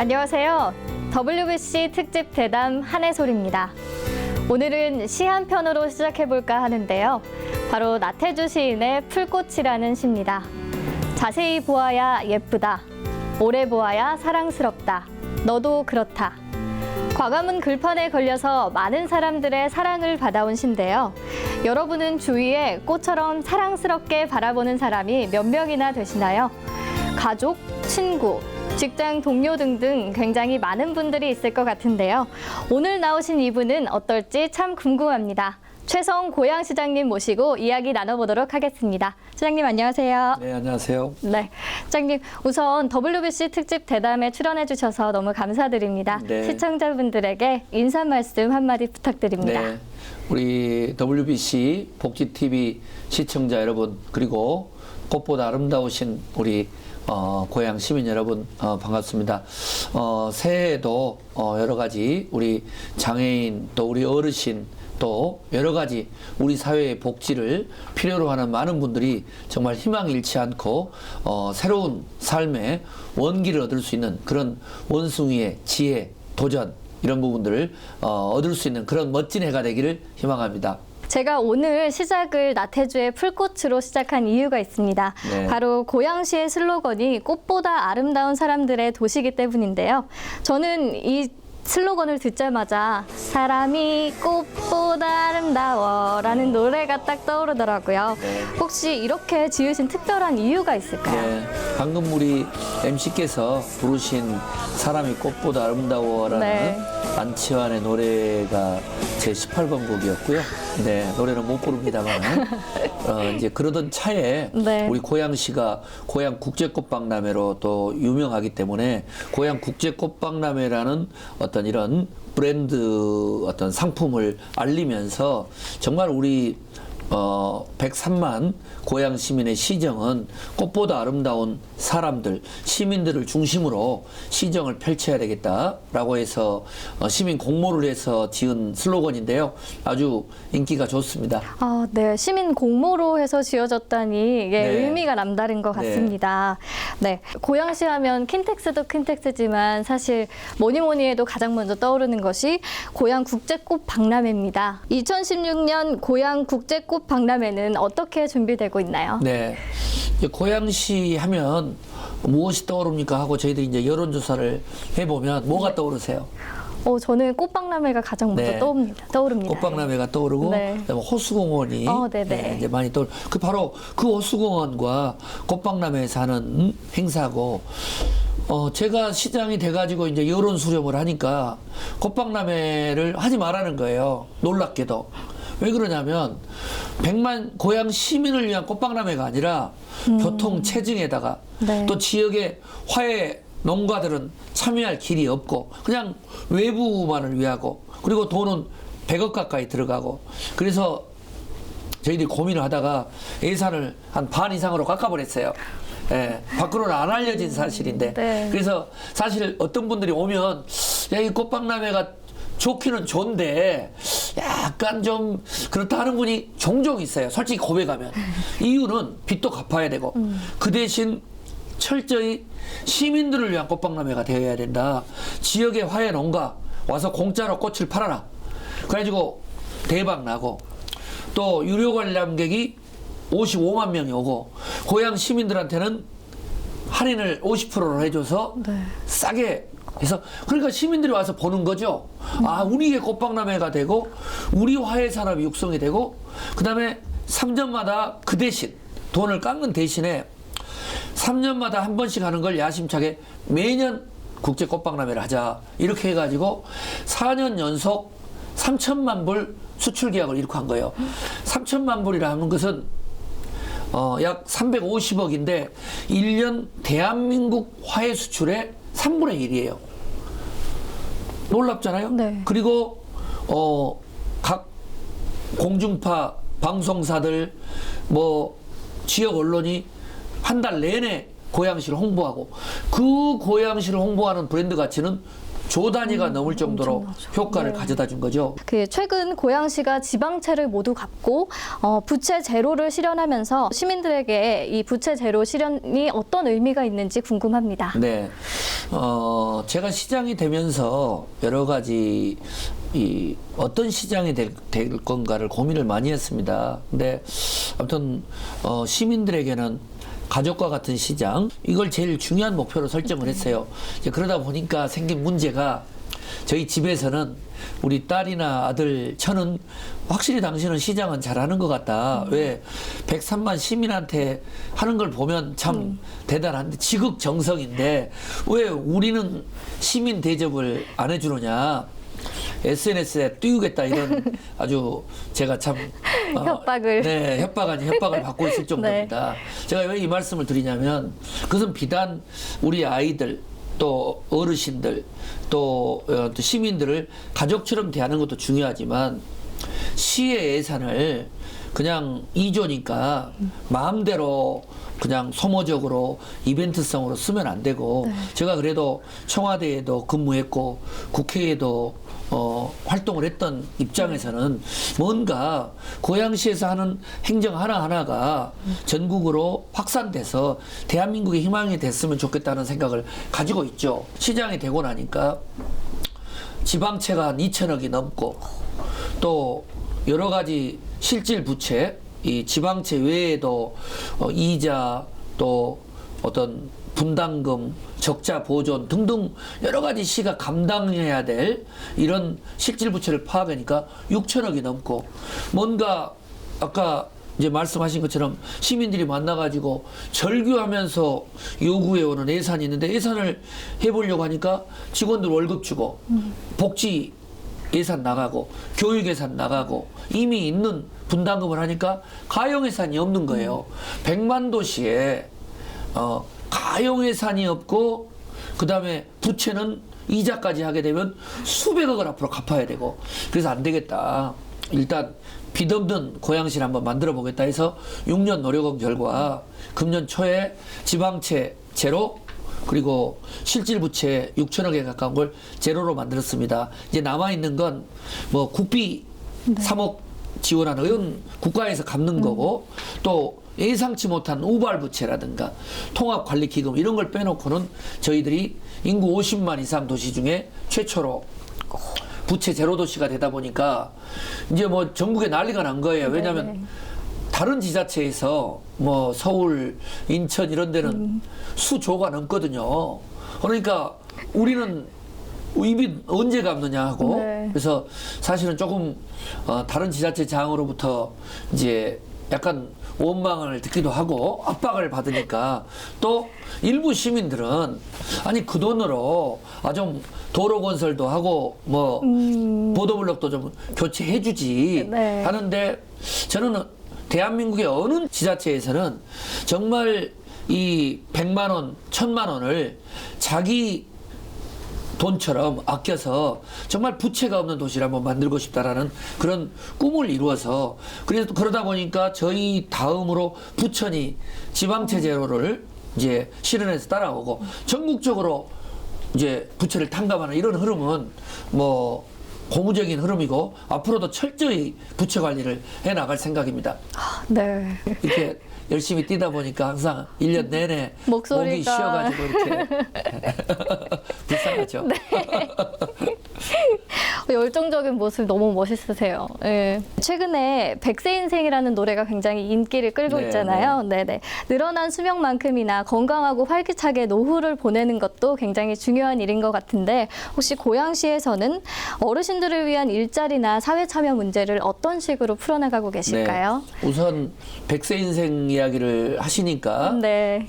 안녕하세요. WBC 특집 대담 한해솔입니다. 오늘은 시 한 편으로 시작해볼까 하는데요. 바로 나태주 시인의 풀꽃이라는 시입니다. 자세히 보아야 예쁘다. 오래 보아야 사랑스럽다. 너도 그렇다. 과감한 글판에 걸려서 많은 사람들의 사랑을 받아온 시인데요. 여러분은 주위에 꽃처럼 사랑스럽게 바라보는 사람이 몇 명이나 되시나요? 가족, 친구, 직장 동료 등등 굉장히 많은 분들이 있을 것 같은데요. 오늘 나오신 이분은 어떨지 참 궁금합니다. 최성 고양시장님 모시고 이야기 나눠보도록 하겠습니다. 시장님 안녕하세요. 네, 안녕하세요. 네, 시장님 우선 WBC 특집 대담에 출연해 주셔서 너무 감사드립니다. 네. 시청자분들에게 인사 말씀 한마디 부탁드립니다. 네, 우리 WBC 복지TV 시청자 여러분, 그리고 꽃보다 아름다우신 우리 고향 시민 여러분, 반갑습니다. 새해에도 여러 가지 우리 장애인, 또 우리 어르신, 또 여러 가지 우리 사회의 복지를 필요로 하는 많은 분들이 정말 희망 잃지 않고 새로운 삶의 원기를 얻을 수 있는 그런 원숭이의 지혜, 도전, 이런 부분들을 얻을 수 있는 그런 멋진 해가 되기를 희망합니다. 제가 오늘 시작을 나태주의 풀꽃으로 시작한 이유가 있습니다. 네. 바로 고양시의 슬로건이 꽃보다 아름다운 사람들의 도시이기 때문인데요. 저는 이 슬로건을 듣자마자 사람이 꽃보다 아름다워라는 노래가 딱 떠오르더라고요. 네. 혹시 이렇게 지으신 특별한 이유가 있을까요? 네, 방금 우리 MC께서 부르신 사람이 꽃보다 아름다워라는 네. 안치환의 노래가 제 18번 곡이었고요. 네, 노래는 못 부릅니다만 이제 그러던 차에 네. 우리 고양시가 고양 국제꽃박람회로 또 유명하기 때문에 고양 국제꽃박람회라는 어떤 이런 브랜드 어떤 상품을 알리면서 정말 우리 103만 고양 시민의 시정은 꽃보다 아름다운 사람들, 시민들을 중심으로 시정을 펼쳐야 되겠다라고 해서 시민 공모를 해서 지은 슬로건인데요. 아주 인기가 좋습니다. 아, 네. 시민 공모로 해서 지어졌다니 이게 네. 의미가 남다른 것 같습니다. 네. 고양시 하면 킨텍스도 킨텍스지만 사실 뭐니 해도 가장 먼저 떠오르는 것이 고양 국제꽃 박람회입니다. 2016년 고양 국제꽃 박람회는 어떻게 준비되고 있나요? 네. 이제 고양시 하면 무엇이 떠오릅니까 하고 저희들이 이제 여론조사를 해보면 뭐가 떠오르세요? 저는 꽃박람회가 가장 먼저 네. 떠오릅니다. 꽃박람회가 떠오르고, 네. 그다음에 호수공원이 네네. 네, 이제 많이 떠오르. 그 바로 그 호수공원과 꽃박람회에서 하는 행사고, 제가 시장이 돼가지고 이제 여론 수렴을 하니까 꽃박람회를 하지 말라는 거예요. 놀랍게도. 왜 그러냐면 100만 고양 시민을 위한 꽃박람회가 아니라 교통 체증에다가 네. 또 지역의 화훼 농가들은 참여할 길이 없고 그냥 외부만을 위하고, 그리고 돈은 100억 가까이 들어가고, 그래서 저희들이 고민을 하다가 예산을 한 반 이상으로 깎아버렸어요. 예, 밖으로는 안 알려진 사실인데. 네. 그래서 사실 어떤 분들이 오면 야, 이 꽃박람회가 좋기는 좋은데 약간 좀 그렇다 하는 분이 종종 있어요. 솔직히 고백하면. 이유는 빚도 갚아야 되고 그 대신 철저히 시민들을 위한 꽃박람회가 되어야 된다. 지역의 화훼 농가 와서 공짜로 꽃을 팔아라. 그래가지고 대박 나고, 또 유료 관람객이 55만 명이 오고 고향 시민들한테는 할인을 50%로 해줘서 네. 싸게 해서, 그러니까 시민들이 와서 보는 거죠. 아, 우리의 꽃박람회가 되고 우리 화훼 산업이 육성이 되고, 그 다음에 3년마다 그 대신 돈을 깎는 대신에 3년마다 한 번씩 하는 걸 야심차게 매년 국제 꽃박람회를 하자, 이렇게 해가지고 4년 연속 3천만 불 수출 계약을 이렇게 한 거예요. 3천만 불이라 하는 것은 약 350억인데 1년 대한민국 화훼 수출의 3분의 1이에요. 놀랍잖아요? 네. 그리고 각 공중파 방송사들, 뭐 지역 언론이 한 달 내내 고양시를 홍보하고, 그 고양시를 홍보하는 브랜드 가치는 조 단위가 넘을 정도로 엄청나죠. 효과를 네. 가져다 준 거죠. 최근 고양시가 지방채를 모두 갚고 부채 제로를 실현하면서 시민들에게 이 부채 제로 실현이 어떤 의미가 있는지 궁금합니다. 네. 제가 시장이 되면서 여러 가지 어떤 시장이 될 건가를 고민을 많이 했습니다. 근데 아무튼 시민들에게는 가족과 같은 시장, 이걸 제일 중요한 목표로 설정을 했어요. 이제 그러다 보니까 생긴 문제가 저희 집에서는 우리 딸이나 아들 저는 확실히 당신은 시장은 잘하는 것 같다. 왜 103만 시민한테 하는 걸 보면 참 대단한데 지극정성인데 왜 우리는 시민 대접을 안 해주느냐. SNS에 띄우겠다 이런 아주 제가 참 협박을. 네, 협박 아닌 협박을 받고 있을 정도입니다. 제가 왜 이 말씀을 드리냐면 그것은 비단 우리 아이들 또 어르신들 또 시민들을 가족처럼 대하는 것도 중요하지만 시의 예산을 그냥 2조니까 마음대로 그냥 소모적으로 이벤트성으로 쓰면 안 되고 제가 그래도 청와대에도 근무했고 국회에도 활동을 했던 입장에서는 뭔가 고양시에서 하는 행정 하나하나가 전국으로 확산돼서 대한민국의 희망이 됐으면 좋겠다는 생각을 가지고 있죠. 시장이 되고 나니까 지방채가 한 2천억이 넘고 또 여러 가지 실질 부채, 이 지방채 외에도 이자 또 어떤 분담금, 적자 보존 등등 여러 가지 시가 감당해야 될 이런 실질 부채를 파악하니까 6천억이 넘고 뭔가 아까 이제 말씀하신 것처럼 시민들이 만나가지고 절규하면서 요구해오는 예산이 있는데 예산을 해보려고 하니까 직원들 월급 주고 복지 예산 나가고 교육 예산 나가고 이미 있는 분담금을 하니까 가용 예산이 없는 거예요. 100만 도시에 가용 예산이 없고 그다음에 부채는 이자까지 하게 되면 수백억을 앞으로 갚아야 되고 그래서 안 되겠다. 일단 빚 없는 고양시를 한번 만들어 보겠다 해서 6년 노력한 결과 금년 초에 지방채 제로 그리고 실질 부채 6천억에 가까운 걸 제로로 만들었습니다. 이제 남아 있는 건 뭐 국비 3억 지원하는 이건 국가에서 갚는 거고 또 예상치 못한 우발 부채라든가 통합 관리 기금 이런 걸 빼놓고는 저희들이 인구 50만 이상 도시 중에 최초로 부채 제로 도시가 되다 보니까 이제 뭐 전국에 난리가 난 거예요. 왜냐하면 다른 지자체에서 뭐 서울, 인천 이런 데는 수조가 넘거든요. 그러니까 우리는 이미 언제 갚느냐 하고 그래서 사실은 조금 다른 지자체 장으로부터 이제 약간 원망을 듣기도 하고 압박을 받으니까 또 일부 시민들은 아니 그 돈으로 좀 도로 건설도 하고 뭐 보도블록도 좀 교체해주지 하는데 저는 대한민국의 어느 지자체에서는 정말 이 100만 원, 1000만 원을 자기 돈처럼 아껴서 정말 부채가 없는 도시를 한번 만들고 싶다라는 그런 꿈을 이루어서 그래서 그러다 보니까 저희 다음으로 부천이 지방채 제로를 이제 실현해서 따라오고 전국적으로 이제 부채를 탕감하는 이런 흐름은 뭐 고무적인 흐름이고 앞으로도 철저히 부채 관리를 해 나갈 생각입니다. 네. 이렇게 열심히 뛰다 보니까 항상 1년 내내 목소리가 목이 쉬어가지고 이렇게 불쌍하죠. 네. 열정적인 모습 너무 멋있으세요. 네. 최근에 백세 인생이라는 노래가 굉장히 인기를 끌고 있잖아요. 네네. 늘어난 수명만큼이나 건강하고 활기차게 노후를 보내는 것도 굉장히 중요한 일인 것 같은데 혹시 고양시에서는 어르신들을 위한 일자리나 사회 참여 문제를 어떤 식으로 풀어나가고 계실까요? 네. 우선 백세 인생 이야기를 하시니까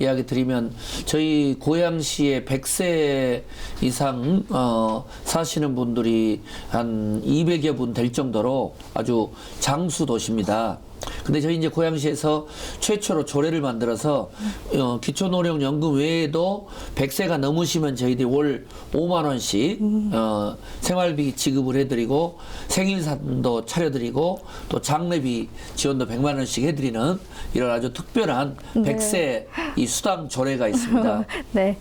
이야기 드리면 저희 고양시에 100세 이상 사시는 분들이 한 200여 분 될 정도로 아주 장수 도시입니다. 근데 저희 이제 고양시에서 최초로 조례를 만들어서 기초노령연금 외에도 100세가 넘으시면 저희들이 월 5만 원씩 생활비 지급을 해드리고 생일상도 차려드리고 또 장례비 지원도 100만 원씩 해드리는 이런 아주 특별한 네. 100세 이 수당 조례가 있습니다. 네.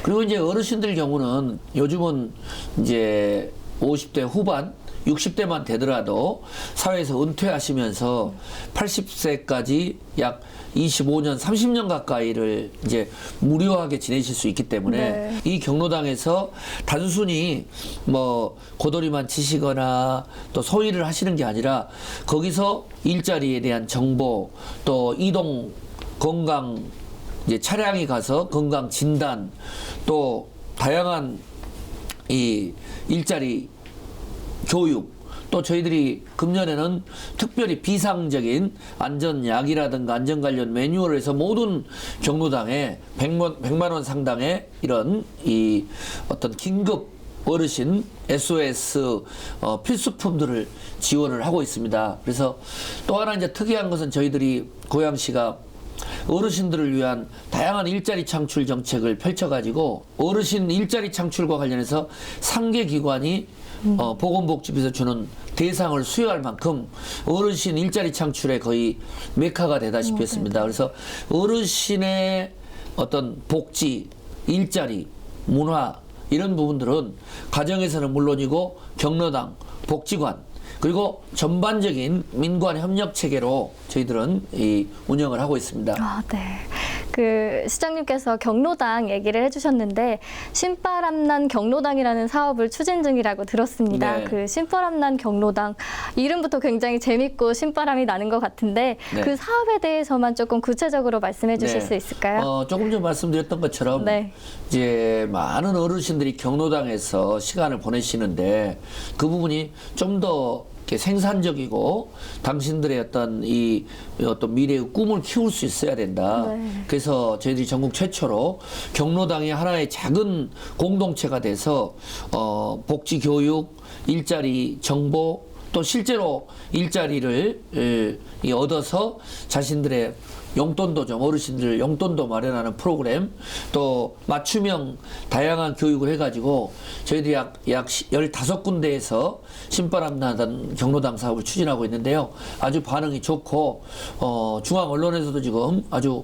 그리고 그리고 이제 어르신들 경우는 요즘은 이제 50대 후반 60대만 되더라도 사회에서 은퇴하시면서 80세까지 약 25년, 30년 가까이를 이제 무료하게 지내실 수 있기 때문에 네. 이 경로당에서 단순히 뭐 고도리만 치시거나 또 소일을 하시는 게 아니라 거기서 일자리에 대한 정보 또 이동 건강 이제 차량이 가서 건강 진단 또 다양한 이 일자리 교육 또 저희들이 금년에는 특별히 비상적인 안전약이라든가 안전 관련 매뉴얼을 해서 모든 경로당에 100만 원 상당의 이런 이 어떤 긴급 어르신 SOS 필수품들을 지원을 하고 있습니다. 그래서 또 하나 이제 특이한 것은 저희들이 고양시가 어르신들을 위한 다양한 일자리 창출 정책을 펼쳐가지고 어르신 일자리 창출과 관련해서 3개 기관이 보건복지부에서 주는 대상을 수여할 만큼 어르신 일자리 창출에 거의 메카가 되다시피 했습니다. 그래서 어르신의 어떤 복지, 일자리, 문화 이런 부분들은 가정에서는 물론이고 경로당, 복지관 그리고 전반적인 민관 협력 체계로 저희들은 이 운영을 하고 있습니다. 아, 네. 그 시장님께서 경로당 얘기를 해주셨는데 신바람난 경로당이라는 사업을 추진 중이라고 들었습니다. 네. 그 신바람난 경로당 이름부터 굉장히 재밌고 신바람이 나는 것 같은데 네. 그 사업에 대해서만 조금 구체적으로 말씀해 주실 수 있을까요? 조금 전 말씀드렸던 것처럼 네. 이제 많은 어르신들이 경로당에서 시간을 보내시는데 그 부분이 좀 더 생산적이고 당신들의 어떤 이 어떤 미래의 꿈을 키울 수 있어야 된다. 네. 그래서 저희들이 전국 최초로 경로당이 하나의 작은 공동체가 돼서 복지 교육, 일자리 정보 또 실제로 일자리를 얻어서 자신들의 용돈도 좀 어르신들 용돈도 마련하는 프로그램 또 맞춤형 다양한 교육을 해가지고 저희들이 약 15군데에서 신바람 나던 경로당 사업을 추진하고 있는데요. 아주 반응이 좋고 중앙 언론에서도 지금 아주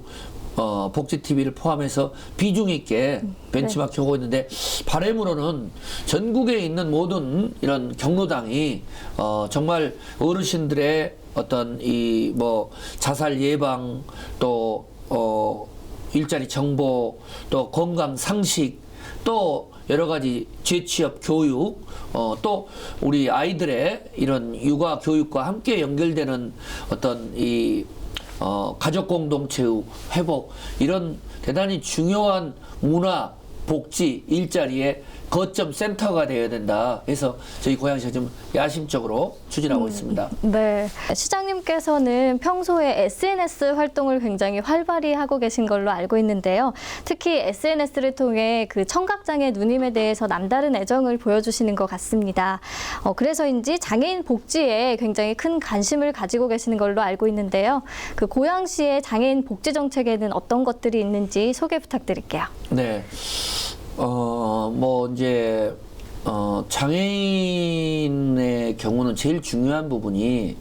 복지TV를 포함해서 비중 있게 벤치마킹 하고 있는데 바람으로는 전국에 있는 모든 이런 경로당이 정말 어르신들의 어떤 이 뭐 자살 예방 또 일자리 정보 또 건강 상식 또 여러 가지 재취업 교육 또 우리 아이들의 이런 육아 교육과 함께 연결되는 어떤 이 가족 공동체의 회복 이런 대단히 중요한 문화 복지 일자리의 거점 센터가 되어야 된다 해서 저희 고양시가 좀 야심적으로 추진하고 있습니다. 네. 시장님께서는 평소에 SNS 활동을 굉장히 활발히 하고 계신 걸로 알고 있는데요. 특히 SNS를 통해 그 청각장애 누님에 대해서 남다른 애정을 보여주시는 것 같습니다. 그래서인지 장애인 복지에 굉장히 큰 관심을 가지고 계시는 걸로 알고 있는데요. 그 고양시의 장애인 복지 정책에는 어떤 것들이 있는지 소개 부탁드릴게요. 네. 뭐 이제 장애인의 경우는 제일 중요한 부분이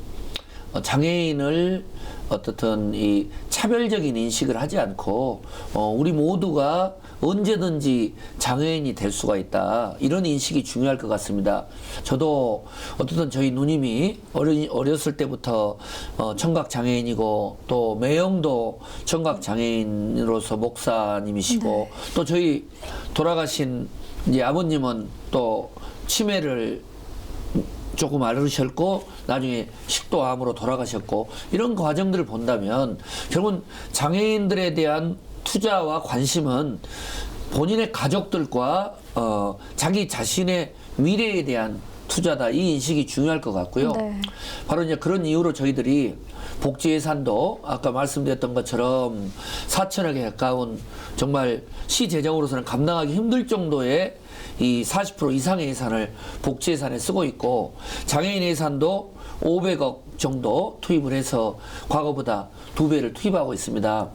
장애인을 어떻든 이 차별적인 인식을 하지 않고 우리 모두가 언제든지 장애인이 될 수가 있다 이런 인식이 중요할 것 같습니다. 저도 어떻든 저희 누님이 어렸을 때부터 청각 장애인이고 또 매형도 청각 장애인으로서 목사님이시고 또 저희 돌아가신 이제 아버님은 또 치매를 조금 앓으셨고 나중에 식도암으로 돌아가셨고 이런 과정들을 본다면 결국은 장애인들에 대한 투자와 관심은 본인의 가족들과 자기 자신의 미래에 대한 투자다 이 인식이 중요할 것 같고요. 네. 바로 이제 그런 이유로 저희들이 복지 예산도 아까 말씀드렸던 것처럼 4천억에 가까운 정말 시 재정으로서는 감당하기 힘들 정도의 이 40% 이상의 예산을 복지 예산에 쓰고 있고, 장애인 예산도 500억 정도 투입을 해서 과거보다 2배를 투입하고 있습니다.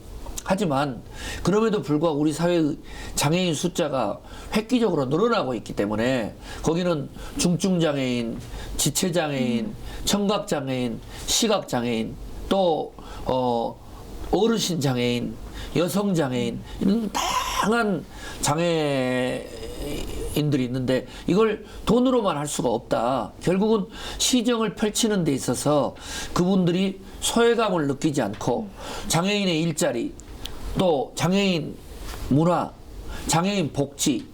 하지만 그럼에도 불구하고 우리 사회의 장애인 숫자가 획기적으로 늘어나고 있기 때문에 거기는 중증장애인, 지체장애인, 청각장애인, 시각장애인, 또 어르신 장애인, 여성 장애인, 이런 다양한 장애인들이 있는데 이걸 돈으로만 할 수가 없다. 결국은 시정을 펼치는 데 있어서 그분들이 소외감을 느끼지 않고 장애인의 일자리, 또 장애인 문화, 장애인 복지,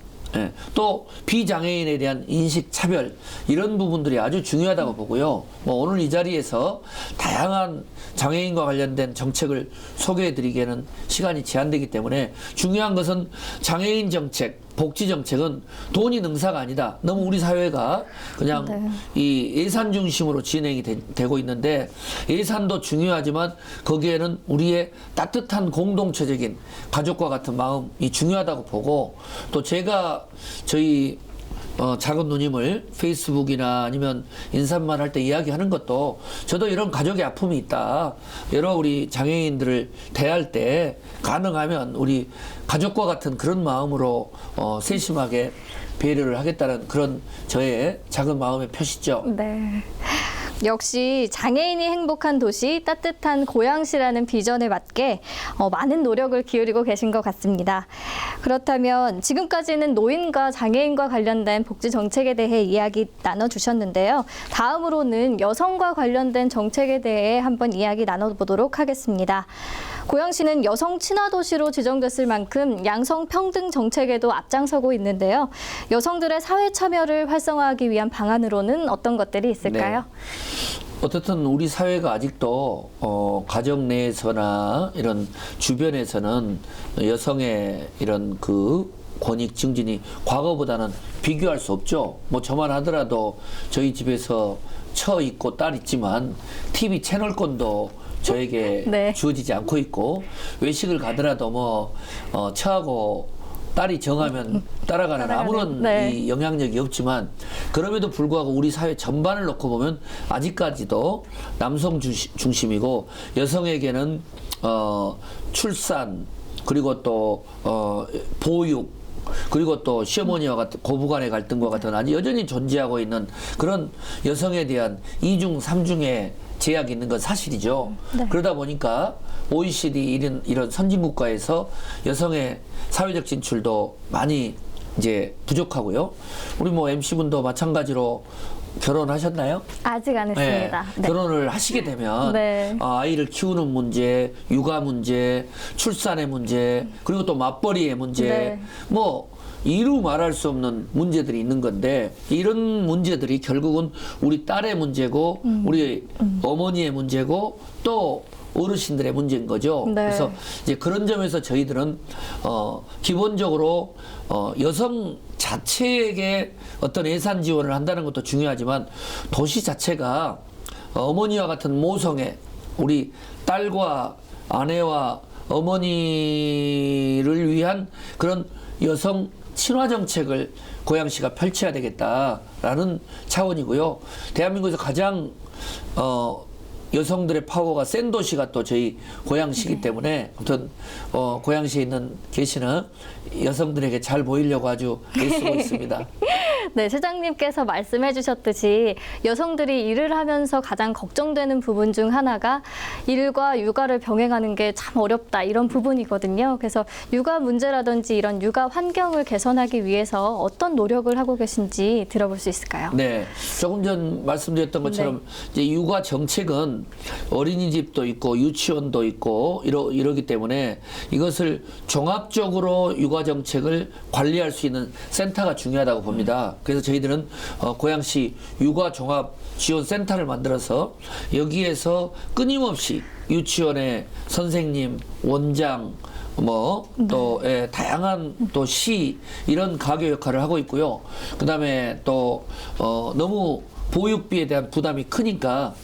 또 비장애인에 대한 인식 차별, 이런 부분들이 아주 중요하다고 보고요. 뭐 오늘 이 자리에서 다양한 장애인과 관련된 정책을 소개해 드리기에는 시간이 제한되기 때문에, 중요한 것은 장애인 정책, 복지 정책은 돈이 능사가 아니다. 너무 우리 사회가 그냥 이 예산 중심으로 진행이 되고 있는데, 예산도 중요하지만 거기에는 우리의 따뜻한 공동체적인 가족과 같은 마음이 중요하다고 보고, 또 제가 저희 작은 누님을 페이스북이나 아니면 인사말 할 때 이야기하는 것도, 저도 이런 가족의 아픔이 있다. 여러 우리 장애인들을 대할 때 가능하면 우리 가족과 같은 그런 마음으로 세심하게 배려를 하겠다는 그런 저의 작은 마음의 표시죠. 네. 역시 장애인이 행복한 도시, 따뜻한 고양시라는 비전에 맞게 많은 노력을 기울이고 계신 것 같습니다. 그렇다면 지금까지는 노인과 장애인과 관련된 복지 정책에 대해 이야기 나눠주셨는데요. 다음으로는 여성과 관련된 정책에 대해 한번 이야기 나눠보도록 하겠습니다. 고양시는 여성 친화 도시로 지정됐을 만큼 양성 평등 정책에도 앞장서고 있는데요. 여성들의 사회 참여를 활성화하기 위한 방안으로는 어떤 것들이 있을까요? 네. 어떻든 우리 사회가 아직도 가정 내에서나 이런 주변에서는 여성의 이런 그 권익 증진이 과거보다는 비교할 수 없죠. 뭐 저만 하더라도 저희 집에서 처 있고 딸 있지만 TV 채널권도 저에게 네. 주어지지 않고 있고, 외식을 가더라도 뭐 처하고 딸이 정하면 따라가는 아무런 네. 이 영향력이 없지만, 그럼에도 불구하고 우리 사회 전반을 놓고 보면 아직까지도 남성 중심이고, 여성에게는 출산, 그리고 또 보육, 그리고 또 시어머니와 같은 고부간의 갈등과 같은 아주 여전히 존재하고 있는 그런 여성에 대한 이중 삼중의 제약이 있는 건 사실이죠. 네. 그러다 보니까 OECD 이런 선진국가에서 여성의 사회적 진출도 많이 이제 부족하고요. 우리 뭐 MC분도 마찬가지로 결혼하셨나요? 아직 안 했습니다. 네. 결혼을 하시게 되면 네. 아이를 키우는 문제, 육아 문제, 출산의 문제, 그리고 또 맞벌이의 문제, 네. 뭐 이루 말할 수 없는 문제들이 있는 건데, 이런 문제들이 결국은 우리 딸의 문제고 우리 어머니의 문제고 또 어르신들의 문제인 거죠. 네. 그래서 이제 그런 점에서 저희들은 기본적으로 여성 자체에게 어떤 예산 지원을 한다는 것도 중요하지만, 도시 자체가 어머니와 같은 모성애, 우리 딸과 아내와 어머니를 위한 그런 여성 친화 정책을 고양시가 펼쳐야 되겠다라는 차원이고요. 대한민국에서 가장 여성들의 파워가 센 도시가 또 저희 고양시이기 때문에, 아무튼 고양시에 계시는 여성들에게 잘 보이려고 아주 애쓰고 있습니다. 네, 시장님께서 말씀해 주셨듯이 여성들이 일을 하면서 가장 걱정되는 부분 중 하나가 일과 육아를 병행하는 게 참 어렵다, 이런 부분이거든요. 그래서 육아 문제라든지 이런 육아 환경을 개선하기 위해서 어떤 노력을 하고 계신지 들어볼 수 있을까요? 네, 조금 전 말씀드렸던 것처럼 이제 육아 정책은 어린이집도 있고 유치원도 있고 이러기 때문에 이것을 종합적으로 육아 정책을 관리할 수 있는 센터가 중요하다고 봅니다. 그래서 저희들은 고양시 육아 종합 지원 센터를 만들어서 여기에서 끊임없이 유치원의 선생님, 원장, 또 다양한 또 시 이런 가교 역할을 하고 있고요. 그다음에 또 너무 보육비에 대한 부담이 크니까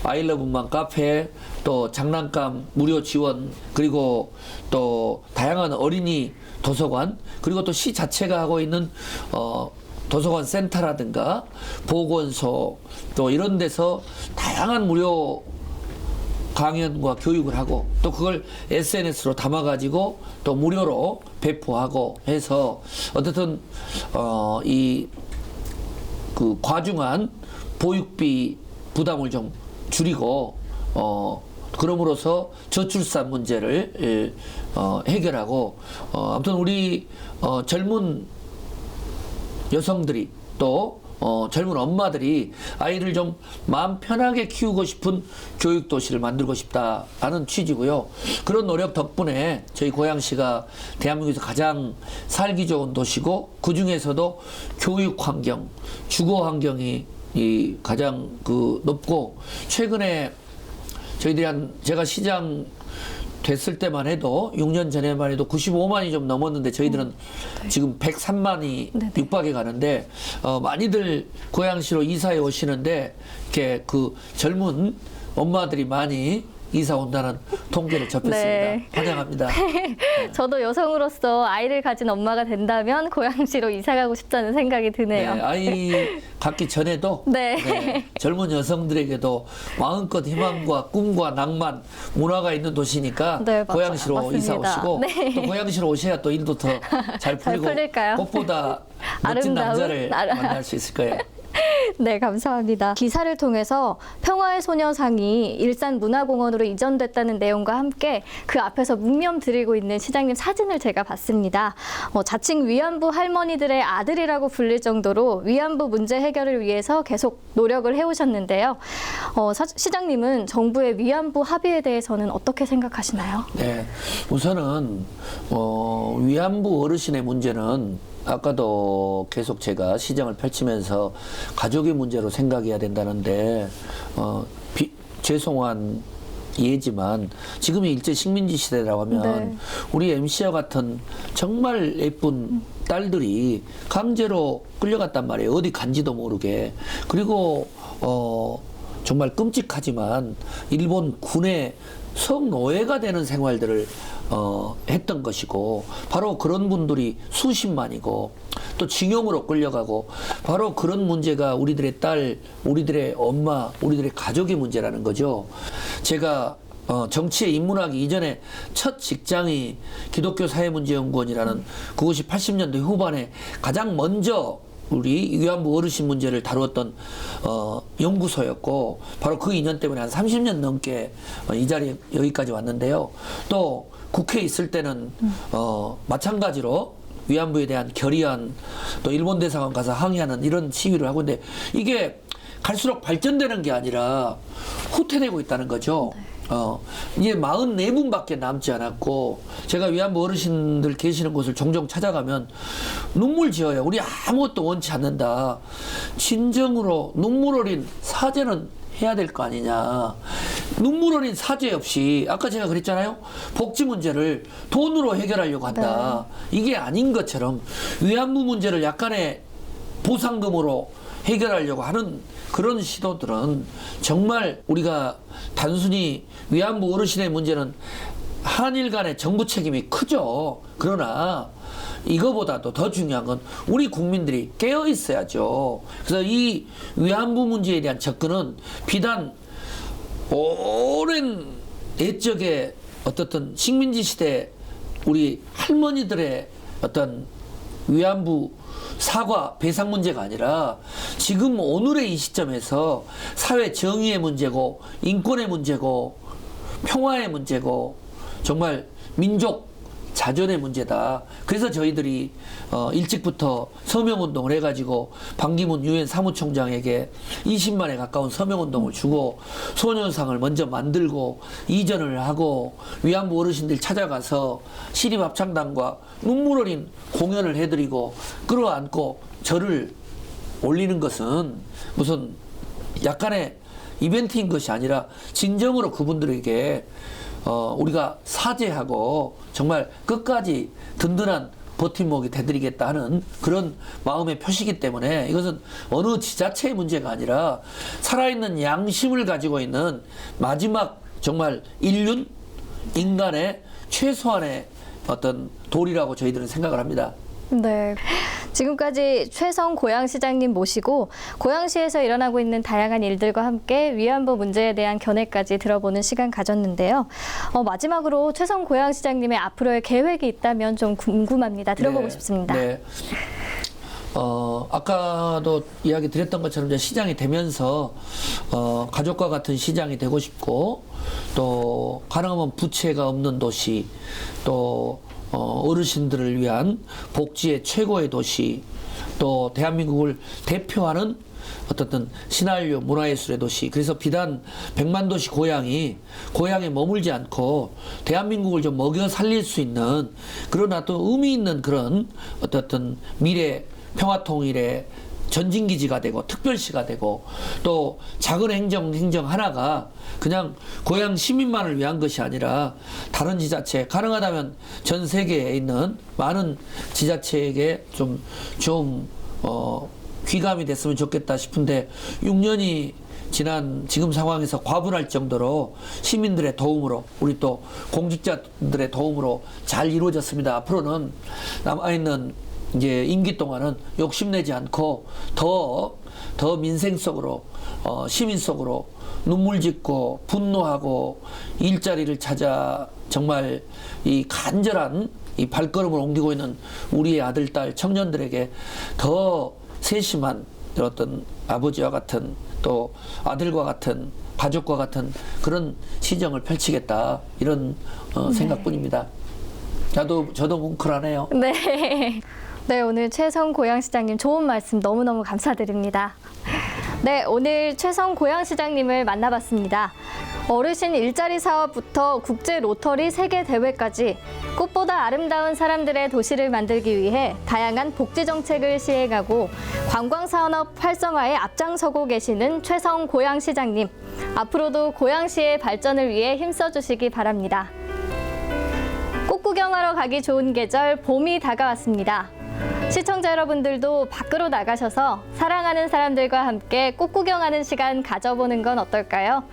아이러브만 카페, 또 장난감 무료 지원, 그리고 또 다양한 어린이 도서관, 그리고 또 시 자체가 하고 있는 도서관 센터라든가 보건소, 또 이런 데서 다양한 무료 강연과 교육을 하고, 또 그걸 SNS로 담아가지고 또 무료로 배포하고 해서 어쨌든 이 그 과중한 보육비 부담을 좀 줄이고 그럼으로써 저출산 문제를 해결하고 아무튼 우리 젊은 여성들이 또 젊은 엄마들이 아이를 좀 마음 편하게 키우고 싶은 교육 도시를 만들고 싶다는 취지고요. 그런 노력 덕분에 저희 고양시가 대한민국에서 가장 살기 좋은 도시고, 그 중에서도 교육 환경, 주거 환경이 가장 높고, 최근에 저희들이 제가 시장 됐을 때만 해도 6년 전에만 해도 95만이 좀 넘었는데 저희들은 지금 103만이 육박해 가는데 많이들 고양시로 이사해 오시는데 이렇게 그 젊은 엄마들이 많이 이사 온다는 통계를 접했습니다. 네. 환영합니다. 저도 여성으로서 아이를 가진 엄마가 된다면 고양시로 이사 가고 싶다는 생각이 드네요. 네, 아이 갖기 전에도 네. 젊은 여성들에게도 마음껏 희망과 꿈과 낭만, 문화가 있는 도시니까 네, 고양시로 맞습니다. 이사 오시고 네. 또 고양시로 오셔야 또 일도 더 잘 풀리고 풀릴까요? 꽃보다 멋진 남자를 만날 수 있을 거예요. 네, 감사합니다. 기사를 통해서 평화의 소녀상이 일산문화공원으로 이전됐다는 내용과 함께 그 앞에서 묵념 드리고 있는 시장님 사진을 제가 봤습니다. 자칭 위안부 할머니들의 아들이라고 불릴 정도로 위안부 문제 해결을 위해서 계속 노력을 해오셨는데요. 시장님은 정부의 위안부 합의에 대해서는 어떻게 생각하시나요? 네, 우선은 위안부 어르신의 문제는 아까도 계속 제가 시정을 펼치면서 가족의 문제로 생각해야 된다는데 죄송한 예지만 지금이 일제 식민지 시대라고 하면 네. 우리 MC와 같은 정말 예쁜 딸들이 강제로 끌려갔단 말이에요. 어디 간지도 모르게. 그리고 정말 끔찍하지만 일본 군의 성노예가 되는 생활들을 했던 것이고, 바로 그런 분들이 수십만이고, 또 징용으로 끌려가고, 바로 그런 문제가 우리들의 딸, 우리들의 엄마, 우리들의 가족의 문제라는 거죠. 제가 정치에 입문하기 이전에 첫 직장이 기독교 사회문제연구원이라는, 그것이 80년대 후반에 가장 먼저 우리 위안부 어르신 문제를 다루었던 연구소였고, 바로 그 인연 때문에 한 30년 넘게 이 자리에 여기까지 왔는데요. 또 국회에 있을 때는 마찬가지로 위안부에 대한 결의안, 또 일본 대사관 가서 항의하는 이런 시위를 하고 있는데, 이게 갈수록 발전되는 게 아니라 후퇴되고 있다는 거죠. 이제 44분밖에 남지 않았고, 제가 위안부 어르신들 계시는 곳을 종종 찾아가면 눈물 지어요. 우리 아무것도 원치 않는다. 진정으로 눈물 어린 사죄는 해야 될 거 아니냐. 눈물 어린 사죄 없이, 아까 제가 그랬잖아요. 복지 문제를 돈으로 해결하려고 한다. 이게 아닌 것처럼 위안부 문제를 약간의 보상금으로 해결하려고 하는 그런 시도들은 정말 우리가 단순히 위안부 어르신의 문제는 한일 간의 정부 책임이 크죠. 그러나 이거보다도 더 중요한 건 우리 국민들이 깨어 있어야죠. 그래서 이 위안부 문제에 대한 접근은 비단 오랜 옛적의 어떻든 식민지 시대 우리 할머니들의 어떤 위안부 사과 배상 문제가 아니라 지금 오늘의 이 시점에서 사회 정의의 문제고, 인권의 문제고, 평화의 문제고, 정말 민족 자존의 문제다. 그래서 저희들이 일찍부터 서명운동을 해가지고 반기문 유엔 사무총장에게 20만에 가까운 서명운동을 주고, 소녀상을 먼저 만들고 이전을 하고, 위안부 어르신들 찾아가서 시립합창단과 눈물 어린 공연을 해드리고 끌어안고 절을 올리는 것은 무슨 약간의 이벤트인 것이 아니라 진정으로 그분들에게 우리가 사죄하고 정말 끝까지 든든한 버팀목이 되드리겠다 하는 그런 마음의 표시이기 때문에 이것은 어느 지자체의 문제가 아니라 살아있는 양심을 가지고 있는 마지막 정말 인간의 최소한의 어떤 도리라고 저희들은 생각을 합니다. 네. 지금까지 최성 고양시장님 모시고 고양시에서 일어나고 있는 다양한 일들과 함께 위안부 문제에 대한 견해까지 들어보는 시간 가졌는데요. 마지막으로 최성 고양시장님의 앞으로의 계획이 있다면 좀 궁금합니다. 들어보고 네, 싶습니다. 네. 아까도 이야기 드렸던 것처럼 이제 시장이 되면서 가족과 같은 시장이 되고 싶고 또 가능하면 부채가 없는 도시 또 어르신들을 위한 복지의 최고의 도시 또 대한민국을 대표하는 어떻든 신한류 문화예술의 도시 그래서 비단 100만 도시 고향에 머물지 않고 대한민국을 좀 먹여 살릴 수 있는 그러나 또 의미 있는 그런 어떻든 미래 평화통일의 전진기지가 되고 특별시가 되고 또 작은 행정 하나가 그냥 고향 시민만을 위한 것이 아니라 다른 지자체 가능하다면 전 세계에 있는 많은 지자체에게 좀 귀감이 됐으면 좋겠다 싶은데 6년이 지난 지금 상황에서 과분할 정도로 시민들의 도움으로 우리 또 공직자들의 도움으로 잘 이루어졌습니다. 앞으로는 남아있는 이제 임기 동안은 욕심내지 않고 더 민생 속으로 시민 속으로 눈물 짓고 분노하고 일자리를 찾아 정말 이 간절한 이 발걸음을 옮기고 있는 우리의 아들, 딸, 청년들에게 더 세심한 어떤 아버지와 같은 또 아들과 같은 가족과 같은 그런 시정을 펼치겠다 이런 생각뿐입니다. 저도 뭉클하네요. 네. 네, 오늘 최성 고양시장님 좋은 말씀 너무너무 감사드립니다. 네, 오늘 최성 고양시장님을 만나봤습니다. 어르신 일자리 사업부터 국제 로터리 세계 대회까지 꽃보다 아름다운 사람들의 도시를 만들기 위해 다양한 복지 정책을 시행하고 관광산업 활성화에 앞장서고 계시는 최성 고양시장님. 앞으로도 고양시의 발전을 위해 힘써주시기 바랍니다. 꽃 구경하러 가기 좋은 계절 봄이 다가왔습니다. 시청자 여러분들도 밖으로 나가셔서 사랑하는 사람들과 함께 꽃 구경하는 시간 가져보는 건 어떨까요?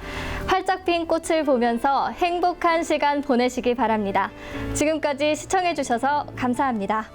활짝 핀 꽃을 보면서 행복한 시간 보내시기 바랍니다. 지금까지 시청해 주셔서 감사합니다.